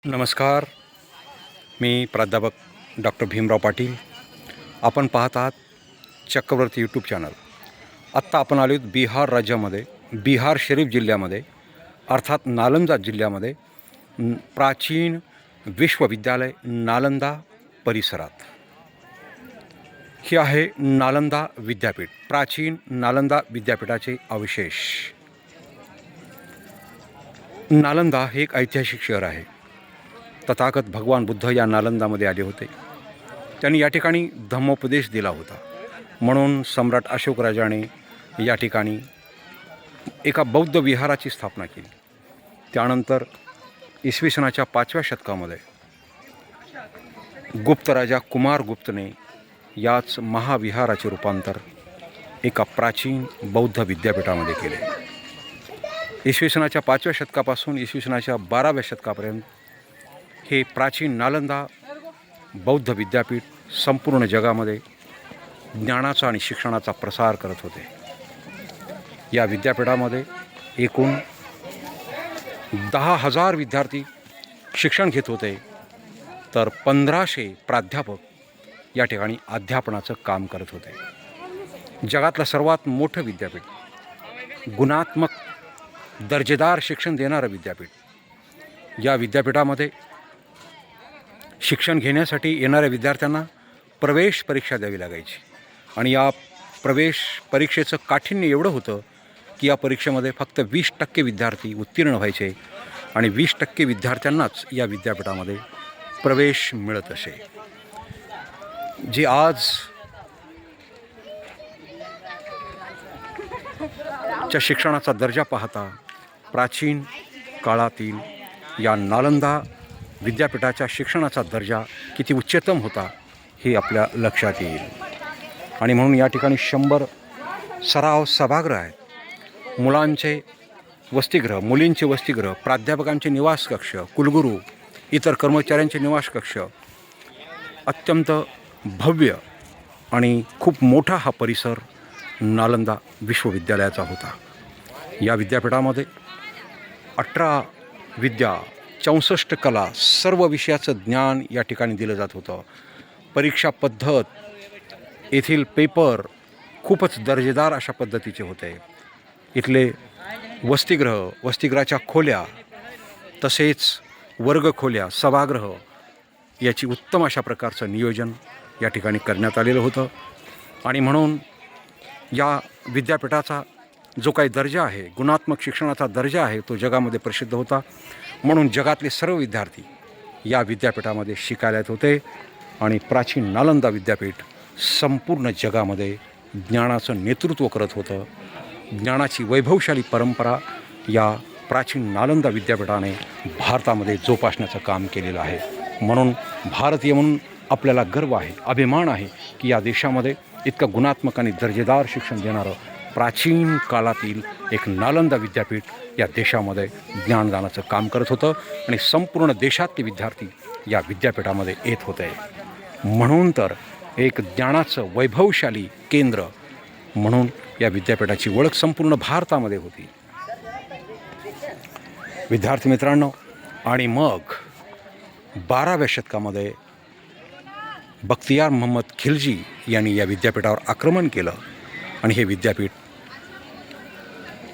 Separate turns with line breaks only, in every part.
नमस्कार. मी प्राध्यापक डॉक्टर भीमराव पाटील. आपण पाहत आहात चक्रवर्ती यूट्यूब चॅनल. आत्ता आपण आलो आहोत बिहार राज्यामध्ये, बिहार शरीफ जिल्ह्यामध्ये, अर्थात नालंदा जिल्ह्यामध्ये प्राचीन विश्वविद्यालय नालंदा परिसरात. हे आहे नालंदा विद्यापीठ. प्राचीन नालंदा विद्यापीठाचे अवशेष. नालंदा हे एक ऐतिहासिक शहर आहे. तथागत भगवान बुद्ध या नालंदामध्ये आले होते. त्यांनी या ठिकाणी धम्मोपदेश दिला होता. म्हणून सम्राट अशोक राजाने या ठिकाणी एका बौद्ध विहाराची स्थापना केली. त्यानंतर इसवी सनाच्या 5व्या शतकामध्ये गुप्त राजा कुमारगुप्तने याच महाविहाराचे रूपांतर एका प्राचीन बौद्ध विद्यापीठामध्ये केले. इसवी सनाच्या 5व्या शतकापासून इसवी सनाच्या 12व्या शतकापर्यंत हे प्राचीन नालंदा बौद्ध विद्यापीठ संपूर्ण जगामध्ये ज्ञानाचा आणि शिक्षणाचा प्रसार करत होते. या विद्यापीठामध्ये एकूण 10,000 विद्यार्थी शिक्षण घेत होते, तर 1500 प्राध्यापक या ठिकाणी अध्यापनाचं काम करत होते. जगातलं सर्वात मोठं विद्यापीठ, गुणात्मक दर्जेदार शिक्षण देणारं विद्यापीठ. या विद्यापीठामध्ये शिक्षण घेण्यासाठी येणाऱ्या विद्यार्थ्यांना प्रवेश परीक्षा द्यावी लागायची. आणि या प्रवेश परीक्षेचं काठिण्य एवढं होतं की या परीक्षेमध्ये फक्त 20% विद्यार्थी उत्तीर्ण व्हायचे आणि 20% विद्यार्थ्यांनाच या विद्यापीठामध्ये प्रवेश मिळत असे. जे आज च्या शिक्षणाचा दर्जा पाहता प्राचीन काळातील या नालंदा विद्यापीठाच्या शिक्षणाचा दर्जा किती उच्चतम होता हे आपल्या लक्षात येईल. आणि म्हणून या ठिकाणी 100 सराव सभागृह आहेत. मुलांचे वसतिगृह, मुलींचे वसतिगृह, प्राध्यापकांचे निवास कक्ष, कुलगुरू, इतर कर्मचाऱ्यांचे निवास कक्ष. अत्यंत भव्य आणि खूप मोठा हा परिसर नालंदा विश्वविद्यालयाचा होता. या विद्यापीठामध्ये 18 विद्या, 64 कला, सर्व विषयाचं ज्ञान या ठिकाणी दिलं जात होतं. परीक्षा पद्धत, येथील पेपर खूपच दर्जेदार अशा पद्धतीचे होते. इथले वसतिगृहाच्या खोल्या, तसेच वर्गखोल्या, सभागृह याची उत्तम अशा प्रकारचं नियोजन या ठिकाणी करण्यात आलेलं होतं. आणि म्हणून या विद्यापीठाचा जो काही दर्जा आहे, गुणात्मक शिक्षणाचा दर्जा आहे, तो जगामध्ये प्रसिद्ध होता. म्हणून जगातले सर्व विद्यार्थी या विद्यापीठामध्ये शिकायला येत होते. आणि प्राचीन नालंदा विद्यापीठ संपूर्ण जगामध्ये ज्ञानाचं नेतृत्व करत होतं. ज्ञानाची वैभवशाली परंपरा या प्राचीन नालंदा विद्यापीठाने भारतामध्ये जोपासण्याचं काम केलेलं आहे. म्हणून भारतीय म्हणून आपल्याला गर्व आहे, अभिमान आहे की या देशामध्ये इतकं गुणात्मक आणि दर्जेदार शिक्षण देणारं प्राचीन काळातील एक नालंदा विद्यापीठ या देशामध्ये ज्ञानदानाचं काम करत होतं. आणि संपूर्ण देशातले विद्यार्थी या विद्यापीठामध्ये येत होते. म्हणून तर एक ज्ञानाचं वैभवशाली केंद्र म्हणून या विद्यापीठाची ओळख संपूर्ण भारतामध्ये होती. विद्यार्थी मित्रांनो, आणि मग 12व्या शतकामध्ये बख्तियार मोहम्मद खिलजी यांनी या विद्यापीठावर आक्रमण केलं आणि हे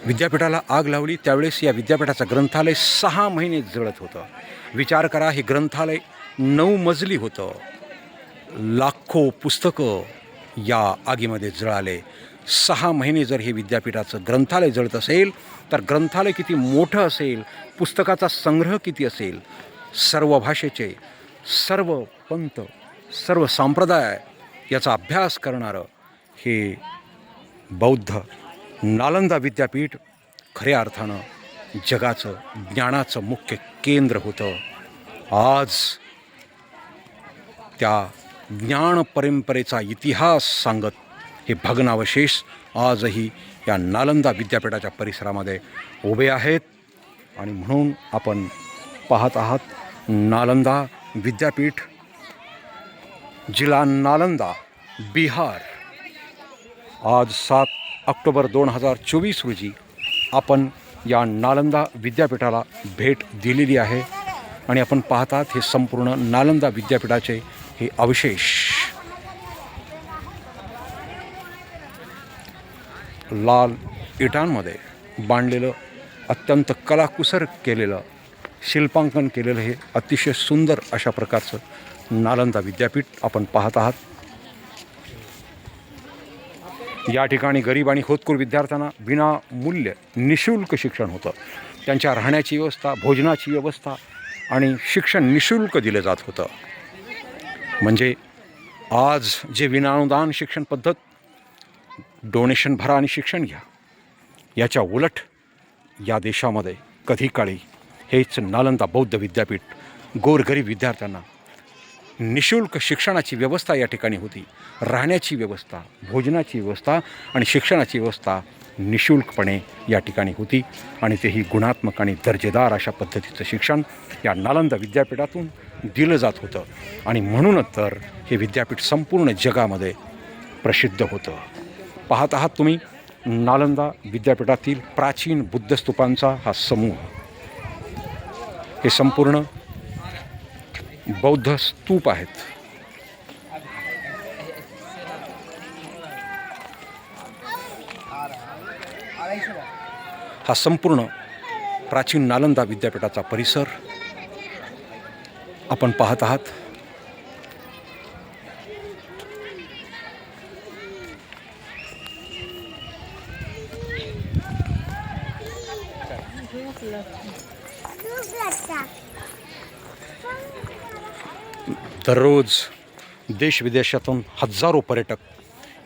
विद्यापीठाला आग लावली. त्यावेळेस या विद्यापीठाचं ग्रंथालय 6 महिने जळत होतं. विचार करा, हे ग्रंथालय 9 मजली होतं. लाखो पुस्तकं या आगीमध्ये जळाले. 6 महिने जर हे विद्यापीठाचं ग्रंथालय जळत असेल तर ग्रंथालय किती मोठं असेल, पुस्तकाचा संग्रह किती असेल. सर्व भाषेचे, सर्व पंथ, सर्व संप्रदाय याचा अभ्यास करणारं हे बौद्ध नालंदा विद्यापीठ खऱ्या अर्थानं जगाचं ज्ञानाचं मुख्य केंद्र होतं. आज त्या ज्ञान परंपरेचा इतिहास सांगत हे भग्नावशेष आजही या नालंदा विद्यापीठाच्या परिसरामध्ये उभे आहेत. आणि म्हणून आपण पाहत आहात नालंदा विद्यापीठ, जिल्हा नालंदा, बिहार. आज 7 ऑक्टोबर 2024 रोजी आपण या नालंदा विद्यापीठाला भेट दिलेली आहे. आणि आपण पाहतात हे संपूर्ण नालंदा विद्यापीठाचे हे अवशेष लाल इटांमध्ये बांधलेलं, अत्यंत कलाकुसर केलेलं, शिल्पांकन केलेलं हे अतिशय सुंदर अशा प्रकारचं नालंदा विद्यापीठ आपण पाहत आहात. या ठिकाणी गरीब आणि होतकरू विद्यार्थ्यांना विनामूल्य निशुल्क शिक्षण होतं. त्यांच्या राहण्याची व्यवस्था, भोजनाची व्यवस्था आणि शिक्षण निशुल्क दिलं जात होतं. म्हणजे आज जे विनाअनुदान शिक्षण पद्धत, डोनेशन भरा आणि शिक्षण घ्या, याच्या उलट या देशामध्ये कधी काळी हेच नालंदा बौद्ध विद्यापीठ गोरगरीब विद्यार्थ्यांना निशुल्क शिक्षणाची व्यवस्था या ठिकाणी होती. राहण्याची व्यवस्था, भोजनाची व्यवस्था आणि शिक्षणाची व्यवस्था निशुल्कपणे या ठिकाणी होती. आणि तेही गुणात्मक आणि दर्जेदार अशा पद्धतीचं शिक्षण या नालंदा विद्यापीठातून दिलं जात होतं. आणि म्हणूनच तर हे विद्यापीठ संपूर्ण जगामध्ये प्रसिद्ध होतं. पाहत आहात तुम्ही नालंदा विद्यापीठातील प्राचीन बुद्धस्तूपांचा हा समूह. हे संपूर्ण बौद्ध स्तूप आहेत. हा संपूर्ण प्राचीन नालंदा विद्यापीठाचा परिसर आपण पाहत आहात. दररोज देशविदेशातून हजारो पर्यटक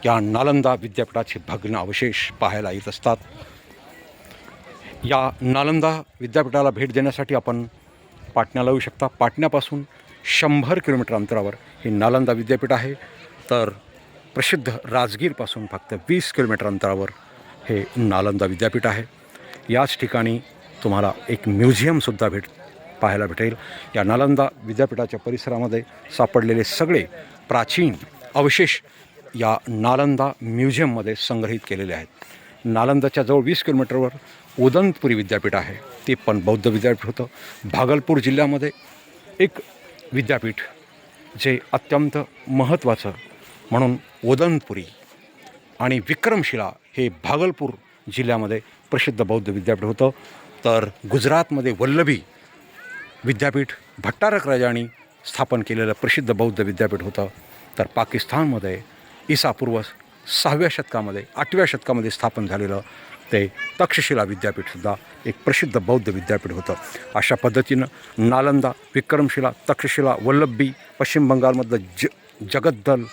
या नालंदा विद्यापीठाचे भग्न अवशेष पाहायला येत असतात. या नालंदा विद्यापीठाला भेट देण्यासाठी आपण पाटण्याला येऊ शकता. पाटण्यापासून 100 किलोमीटर अंतरावर हे नालंदा विद्यापीठ आहे. तर प्रसिद्ध राजगीरपासून फक्त 20 किलोमीटर अंतरावर हे नालंदा विद्यापीठ आहे. याच ठिकाणी तुम्हाला एक म्युझियमसुद्धा पाहायला भेटेल. या नालंदा विद्यापीठाच्या परिसरामध्ये सापडलेले सगळे प्राचीन अवशेष या नालंदा म्युझियममध्ये संग्रहित केलेले आहेत. नालंदाच्या जवळ 20 किलोमीटरवर उदंतपुरी विद्यापीठ आहे. ते पण बौद्ध विद्यापीठ होतं. भागलपूर जिल्ह्यामध्ये एक विद्यापीठ जे अत्यंत महत्त्वाचं म्हणून उदंतपुरी आणि विक्रमशिला हे भागलपूर जिल्ह्यामध्ये प्रसिद्ध बौद्ध विद्यापीठ होतं. तर गुजरातमध्ये वल्लभी विद्यापीठ भट्टारक राजांनी स्थापन केलेलं प्रसिद्ध बौद्ध विद्यापीठ होतं. तर पाकिस्तानमध्ये ईसापूर्व 6व्या शतकामध्ये 8व्या शतकामध्ये स्थापन झालेलं ते तक्षशिला विद्यापीठसुद्धा एक प्रसिद्ध बौद्ध विद्यापीठ होतं. अशा पद्धतीनं नालंदा, विक्रमशिला, तक्षशिला, वल्लभी, पश्चिम बंगालमधलं जगद्दल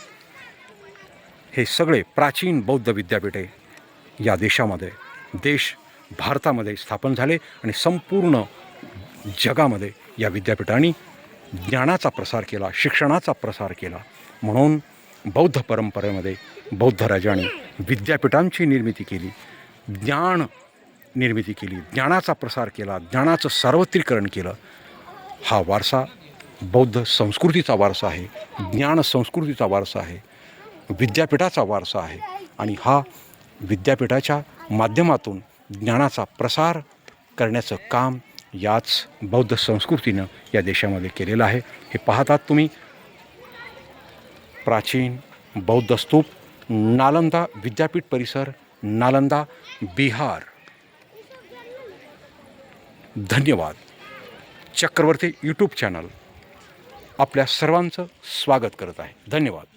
हे सगळे प्राचीन बौद्ध विद्यापीठे या देशामध्ये भारतामध्ये स्थापन झाले. आणि संपूर्ण जगामध्ये या विद्यापीठांनी ज्ञानाचा प्रसार केला, शिक्षणाचा प्रसार केला. म्हणून बौद्ध परंपरेमध्ये बौद्ध राजांनी विद्यापीठांची निर्मिती केली, ज्ञान निर्मिती केली, ज्ञानाचा प्रसार केला, ज्ञानाचं सार्वत्रिकरण केलं. हा वारसा बौद्ध संस्कृतीचा वारसा आहे, ज्ञान संस्कृतीचा वारसा आहे, विद्यापीठाचा वारसा आहे. आणि हा विद्यापीठाच्या माध्यमातून ज्ञानाचा प्रसार करण्याचं काम याच बौद्ध संस्कृतीनं या देशामध्ये केलेलं आहे. हे पाहतात तुम्ही प्राचीन बौद्ध स्तूप, नालंदा विद्यापीठ परिसर, नालंदा, बिहार. धन्यवाद. चक्रवर्ती यूट्यूब चॅनल आपल्या सर्वांचं स्वागत करत आहे. धन्यवाद.